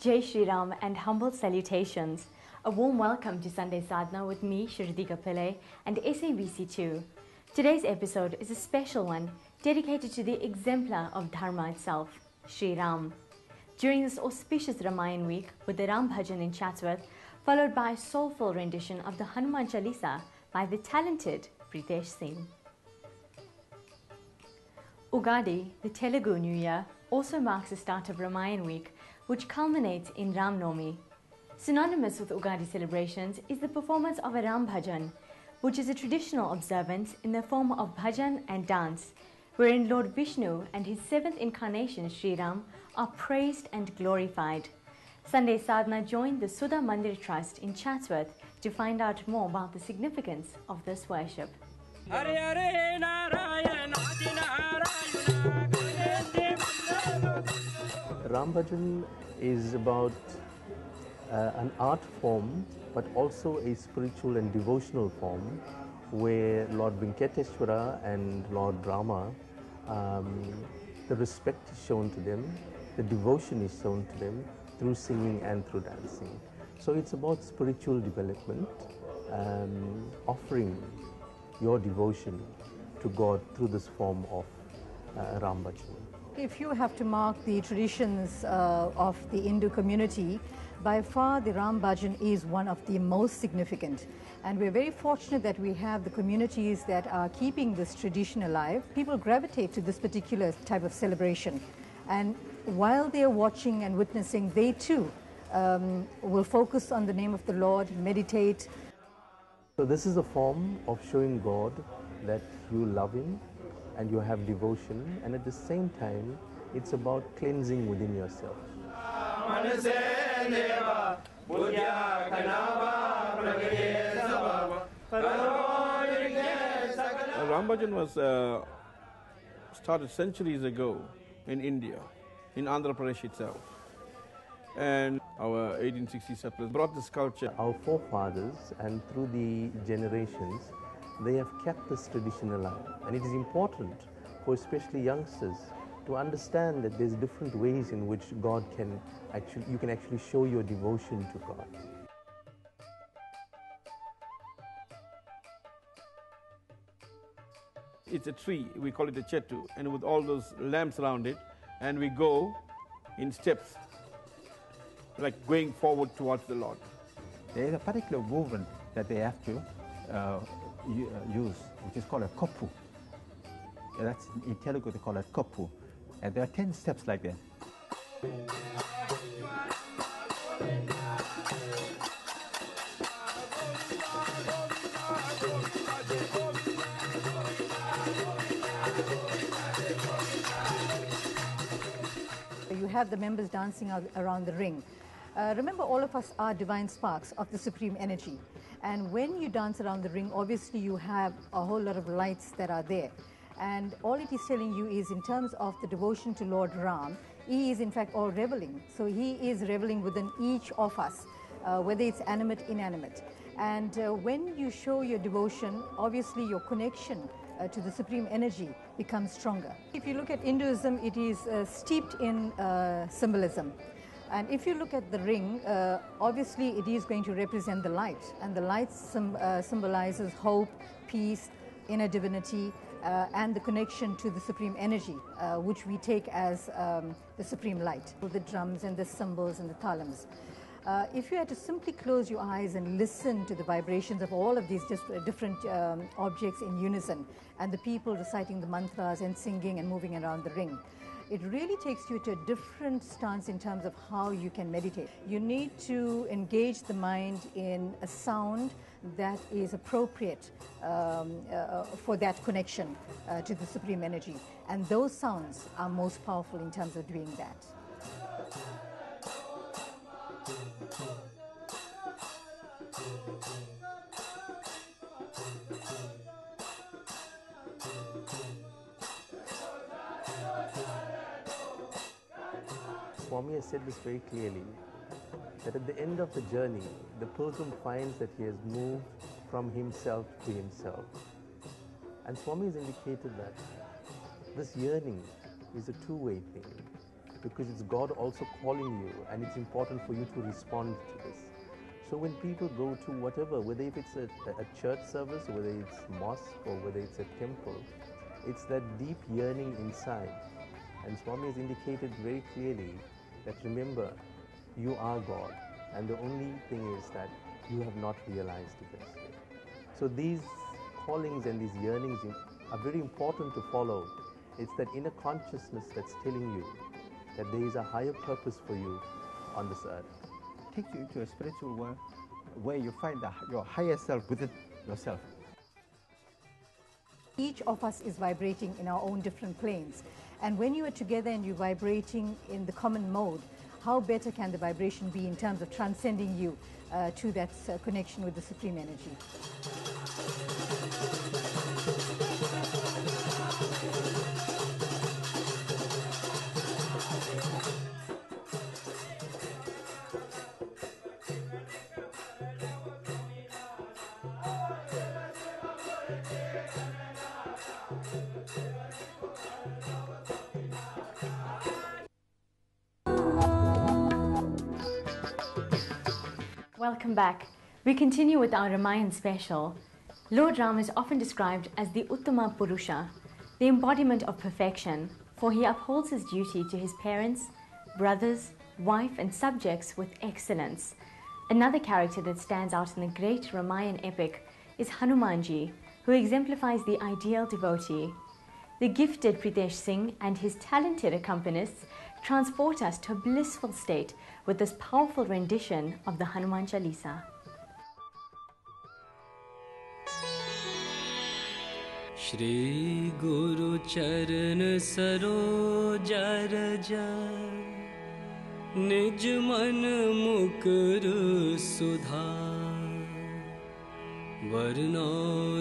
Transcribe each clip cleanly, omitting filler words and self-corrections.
Jai Shri Ram and humble salutations. A warm welcome to Sunday Sadhana with me, Shrutika Pillai, and SABC2. Today's episode is a special one dedicated to the exemplar of Dharma itself, Shri Ram. During this auspicious Ramayan week with the Raam Bhajan in Chatsworth, followed by a soulful rendition of the Hanuman Chalisa by the talented Preetesh Singh. Ugadi, the Telugu New Year, also marks the start of Ramayan week, which culminates in Raam Naumi. Synonymous with Ugadi celebrations is the performance of a Raam Bhajan, which is a traditional observance in the form of bhajan and dance, wherein Lord Vishnu and his seventh incarnation Sri Ram are praised and glorified. Sunday Sadhana joined the Sudhir Mandhir Trust in Chatsworth to find out more about the significance of this worship. Raam Bhajan is about an art form, but also a spiritual and devotional form, where Lord Venkateshwara and Lord Rama, the respect is shown to them, the devotion is shown to them through singing and through dancing. So it's about spiritual development, offering your devotion to God through this form of Raam Bhajan. If you have to mark the traditions of the Hindu community, by far the Raam Bhajan is one of the most significant. And we're very fortunate that we have the communities that are keeping this tradition alive. People gravitate to this particular type of celebration. And while they're watching and witnessing, they too will focus on the name of the Lord, meditate. So this is a form of showing God that you love Him and you have devotion, and at the same time, it's about cleansing within yourself. Raam Bhajan was started centuries ago in India, in Andhra Pradesh itself. And our 1860 settlers brought this culture. Our forefathers, and through the generations, they have kept this tradition alive. And it is important for especially youngsters to understand that there's different ways in which you can actually show your devotion to God. It's a tree, we call it a chetu, and with all those lamps around it, and we go in steps, like going forward towards the Lord. There is a particular movement that they have to use, which is called a koppu. That's in Telugu they call it koppu. And there are 10 steps like that. You have the members dancing around the ring. Remember, all of us are divine sparks of the Supreme Energy. And when you dance around the ring, obviously you have a whole lot of lights that are there. And all it is telling you is, in terms of the devotion to Lord Ram, he is in fact all reveling. So he is reveling within each of us, whether it's animate, inanimate. And when you show your devotion, obviously your connection to the Supreme Energy becomes stronger. If you look at Hinduism, it is steeped in symbolism. And if you look at the ring, obviously it is going to represent the light. And the light symbolizes hope, peace, inner divinity, and the connection to the Supreme Energy, which we take as the Supreme Light. The drums and the cymbals and the thalams. If you had to simply close your eyes and listen to the vibrations of all of these different objects in unison, and the people reciting the mantras and singing and moving around the ring, it really takes you to a different stance in terms of how you can meditate. You need to engage the mind in a sound that is appropriate for that connection to the Supreme Energy. And those sounds are most powerful in terms of doing that. Swami has said this very clearly, that at the end of the journey, the pilgrim finds that he has moved from himself to himself. And Swami has indicated that this yearning is a two-way thing. because it's God also calling you, and it's important for you to respond to this. So when people go to whatever, whether if it's a church service, whether it's mosque or whether it's a temple, it's that deep yearning inside. And Swami has indicated very clearly that remember, you are God, and the only thing is that you have not realized it as yet. So these callings and these yearnings are very important to follow. It's that inner consciousness that's telling you that there is a higher purpose for you on this earth. It takes you into a spiritual world where you find your higher self within yourself. Each of us is vibrating in our own different planes. And when you are together and you're vibrating in the common mode, how better can the vibration be in terms of transcending you to that connection with the Supreme Energy? Welcome back. We continue with our Ramayan special. Lord Ram is often described as the Uttama Purusha, the embodiment of perfection, for he upholds his duty to his parents, brothers, wife and subjects with excellence. Another character that stands out in the great Ramayan epic is Hanumanji, who exemplifies the ideal devotee. The gifted Preetesh Singh and his talented accompanists transport us to a blissful state with this powerful rendition of the Hanuman Chalisa. Shri Guru Charan Saroj Raj Nij Man Mukur Sudha Varno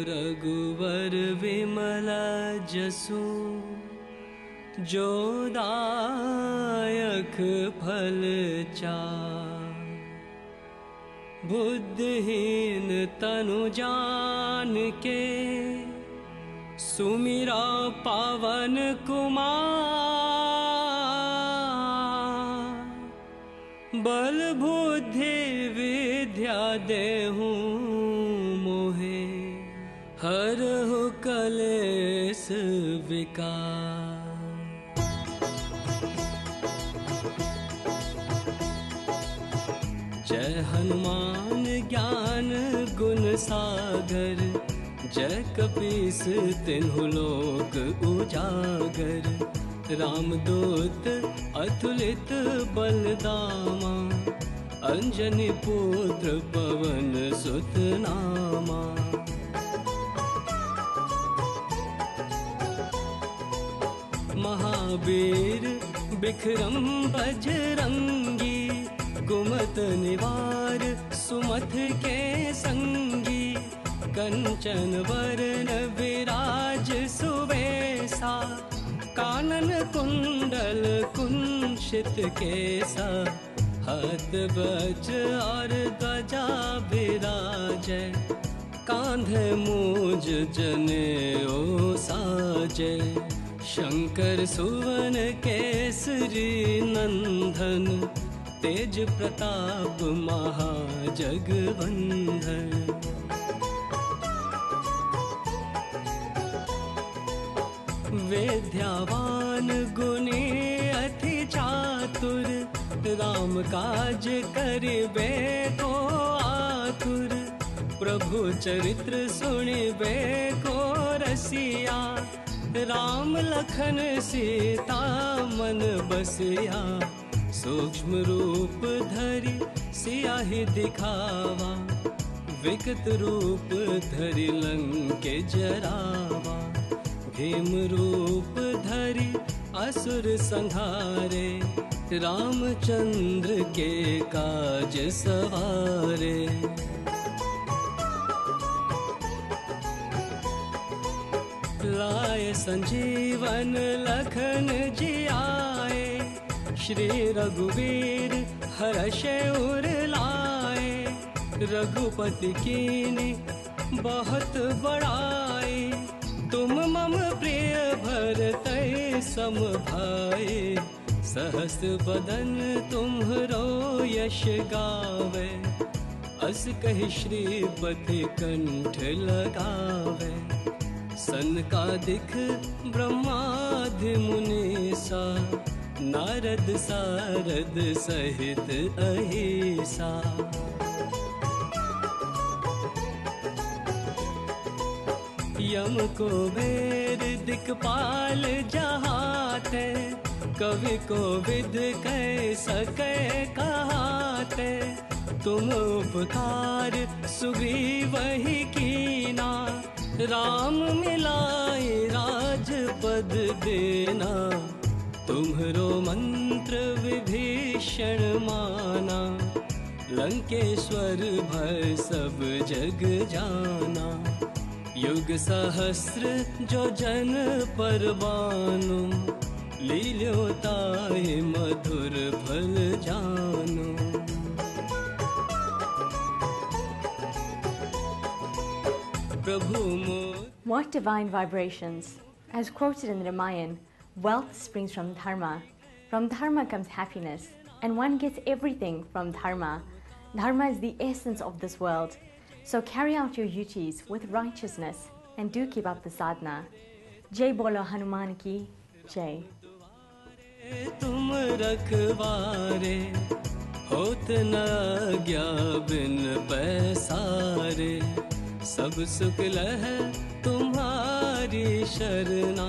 Raghuvar Vimala Jasu Jodayak Phal Cha Buddhhin Tanu Jaan Ke Sumira Pavan Kumar Bal Buddhi Vidya Dehu Mohe Harahu Kales Vikar जय हनुमान ज्ञान गुण सागर जय कपीस तिन्हु लोक उजागर रामदूत अतुलित बलदामा अंजनी पुत्र पवन सुत नामा महावीर बिक्रम बजरंगी कुमत निवार सुमथ के संगी कंचन वरण विराज सुवेसा कानन कुंडल कुंचित केसा हाथ बज और ध्वजा विराजै कांधे मूज जनेऊ साजै शंकर सुवन केसरी नंदन तेज प्रताप महाजगवंदन विद्यावान गुणी अति चातुर राम काज करिबे को आतुर प्रभु चरित्र सुनिबे को रसिया राम लखन सीता मन बसिया सूक्ष्म रूप धरि सियाहि दिखावा विकट रूप धरि लंके जरावा भीम रूप धरि असुर संहारे रामचंद्र के काज सवारे लाए संजीवन लखन जियाए श्री रघुवीर हर्षे उर लाए रघुपति कीन्ही बहुत बड़ाई तुम मम प्रिय भरतै सम भाई सहस बदन तुम्हरो यश गावे, अस कहि श्रीपति कंठ लगावे। सनकादिक ब्रह्मादि मुनीसा, नारद सारद सहित अहिसा। यम को वेद दिक्पाल जहाते, कवि को विद कह सके कहाते। तुम उपकार सुग्रीव ही कीना, राम मिलाए राजपद देना। तुम्हरो मंत्र विभीषण माना, लंकेश्वर भय सब जग जाना। युग सहस्र जो जन पर बानो, लील्यो ताहि मधुर फल जानो। प्रभु What divine vibrations! As quoted in the Ramayana, wealth springs from dharma. From dharma comes happiness, and one gets everything from dharma. Dharma is the essence of this world. So carry out your duties with righteousness and do keep up the sadhana. Jai Bolo Hanuman ki Jai. तुम रखवारे, होत न आज्ञा बिन पैसारे। सब सुख लह तुम्हारी शरणा,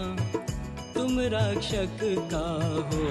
तुम रक्षक काहो